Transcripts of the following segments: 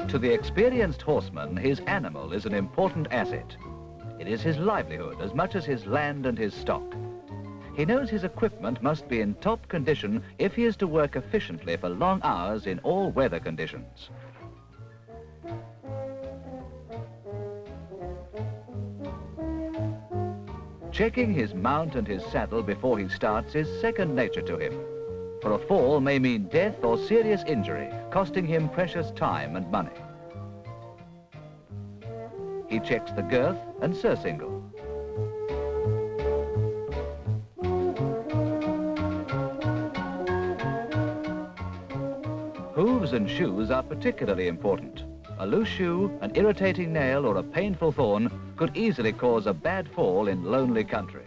To the experienced horseman, his animal is an important asset. It is his livelihood as much as his land and his stock. He knows his equipment must be in top condition if he is to work efficiently for long hours in all weather conditions. Checking his mount and his saddle before he starts is second nature to him, for a fall may mean death or serious injury, costing him precious time and money. He checks the girth and surcingle. Hooves and shoes are particularly important. A loose shoe, an irritating nail, or a painful thorn could easily cause a bad fall in lonely country.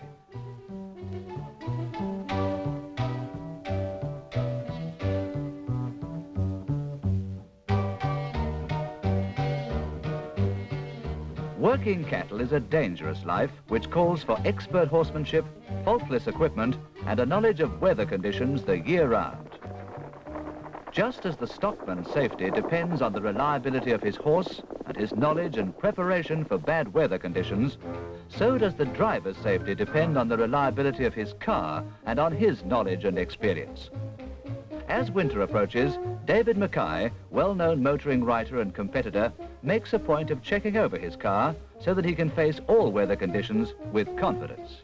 Working cattle is a dangerous life which calls for expert horsemanship, faultless equipment, and a knowledge of weather conditions the year round. Just as the stockman's safety depends on the reliability of his horse and his knowledge and preparation for bad weather conditions, so does the driver's safety depend on the reliability of his car and on his knowledge and experience. As winter approaches, David Mckay, well-known motoring writer and competitor, makes a point of checking over his car so that he can face all weather conditions with confidence.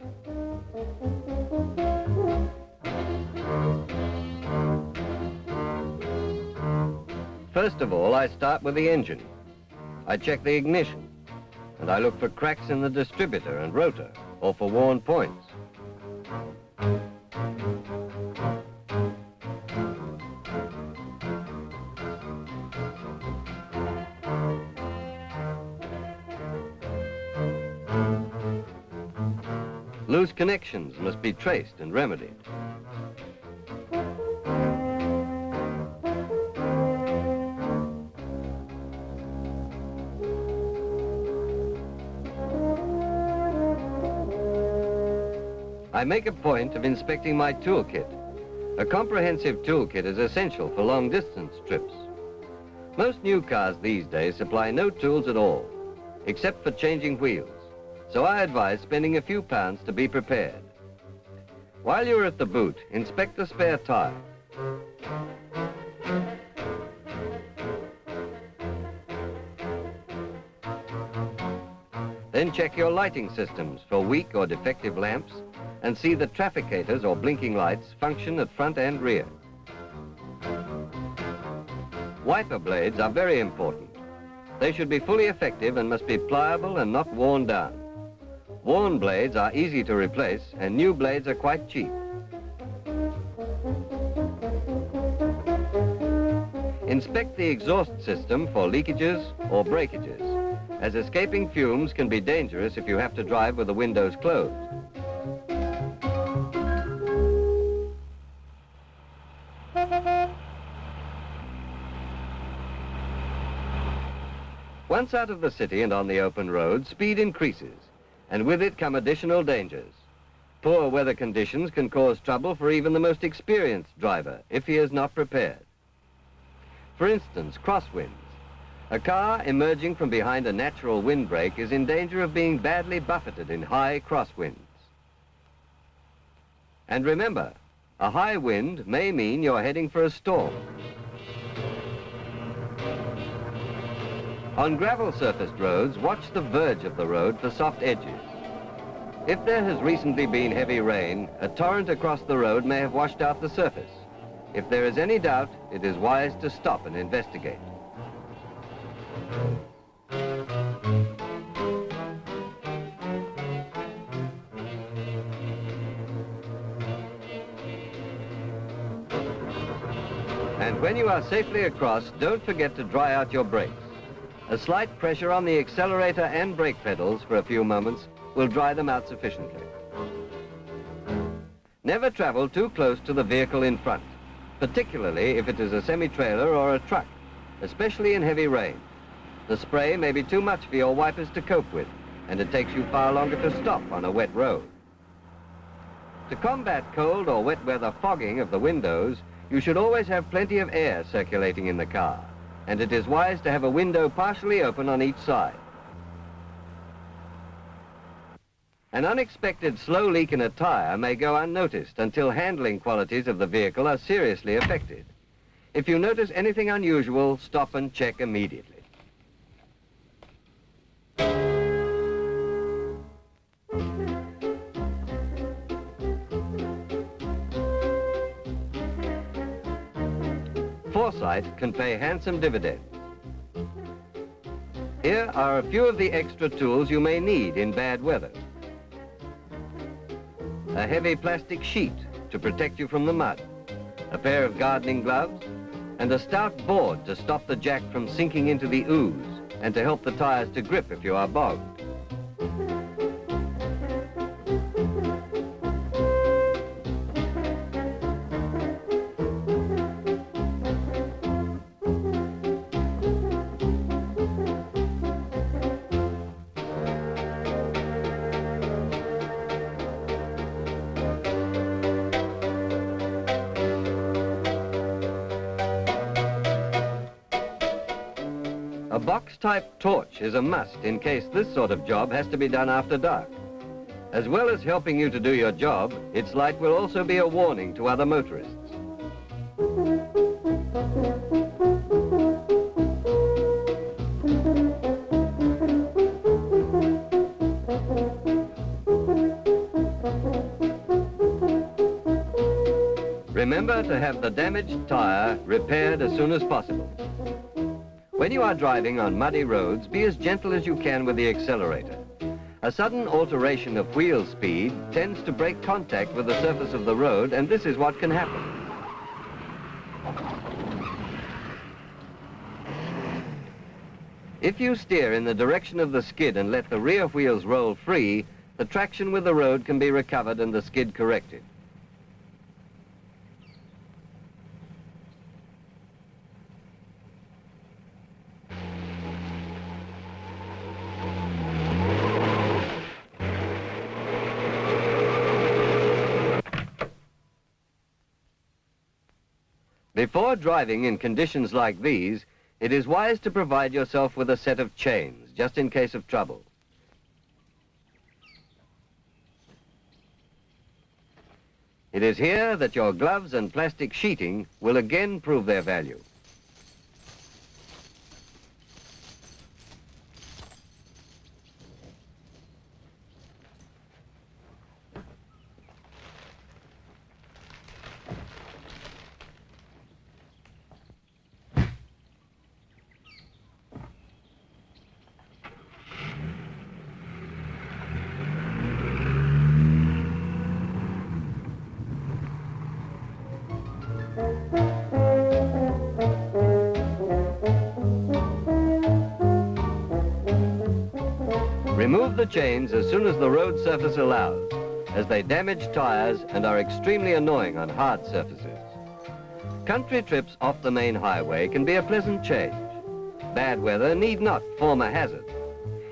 First of all, I start with the engine. I check the ignition, and I look for cracks in the distributor and rotor, or for worn points. Loose connections must be traced and remedied. I make a point of inspecting my toolkit. A comprehensive toolkit is essential for long-distance trips. Most new cars these days supply no tools at all, except for changing wheels, so I advise spending a few pounds to be prepared. While you're at the boot, inspect the spare tire. Then check your lighting systems for weak or defective lamps, and see the trafficators or blinking lights function at front and rear. Wiper blades are very important. They should be fully effective and must be pliable and not worn down. Worn blades are easy to replace, and new blades are quite cheap. Inspect the exhaust system for leakages or breakages, as escaping fumes can be dangerous if you have to drive with the windows closed. Once out of the city and on the open road, speed increases, and with it come additional dangers. Poor weather conditions can cause trouble for even the most experienced driver if he is not prepared. For instance, crosswinds. A car emerging from behind a natural windbreak is in danger of being badly buffeted in high crosswinds. And remember, a high wind may mean you're heading for a storm. On gravel surfaced roads, watch the verge of the road for soft edges. If there has recently been heavy rain, a torrent across the road may have washed out the surface. If there is any doubt, it is wise to stop and investigate. And when you are safely across, don't forget to dry out your brakes. A slight pressure on the accelerator and brake pedals for a few moments will dry them out sufficiently. Never travel too close to the vehicle in front, particularly if it is a semi-trailer or a truck, especially in heavy rain. The spray may be too much for your wipers to cope with, and it takes you far longer to stop on a wet road. To combat cold or wet weather fogging of the windows, you should always have plenty of air circulating in the car, and it is wise to have a window partially open on each side. An unexpected slow leak in a tire may go unnoticed until handling qualities of the vehicle are seriously affected. If you notice anything unusual, stop and check immediately. Foresight can pay handsome dividends. Here are a few of the extra tools you may need in bad weather. A heavy plastic sheet to protect you from the mud, a pair of gardening gloves, and a stout board to stop the jack from sinking into the ooze and to help the tires to grip if you are bogged. A box-type torch is a must in case this sort of job has to be done after dark. As well as helping you to do your job, its light will also be a warning to other motorists. Remember to have the damaged tire repaired as soon as possible. When you are driving on muddy roads, be as gentle as you can with the accelerator. A sudden alteration of wheel speed tends to break contact with the surface of the road, and this is what can happen. If you steer in the direction of the skid and let the rear wheels roll free, the traction with the road can be recovered and the skid corrected. Before driving in conditions like these, it is wise to provide yourself with a set of chains, just in case of trouble. It is here that your gloves and plastic sheeting will again prove their value. Remove the chains as soon as the road surface allows, as they damage tires and are extremely annoying on hard surfaces. Country trips off the main highway can be a pleasant change. Bad weather need not form a hazard.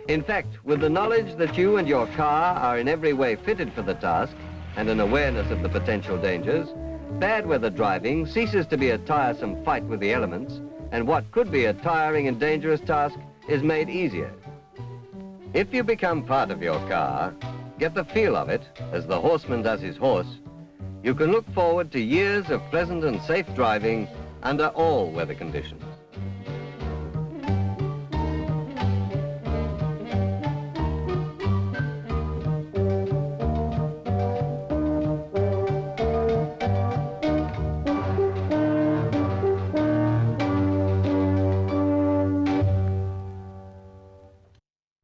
In fact, with the knowledge that you and your car are in every way fitted for the task and an awareness of the potential dangers, bad weather driving ceases to be a tiresome fight with the elements, and what could be a tiring and dangerous task is made easier. If you become part of your car, get the feel of it, as the horseman does his horse, you can look forward to years of pleasant and safe driving under all weather conditions.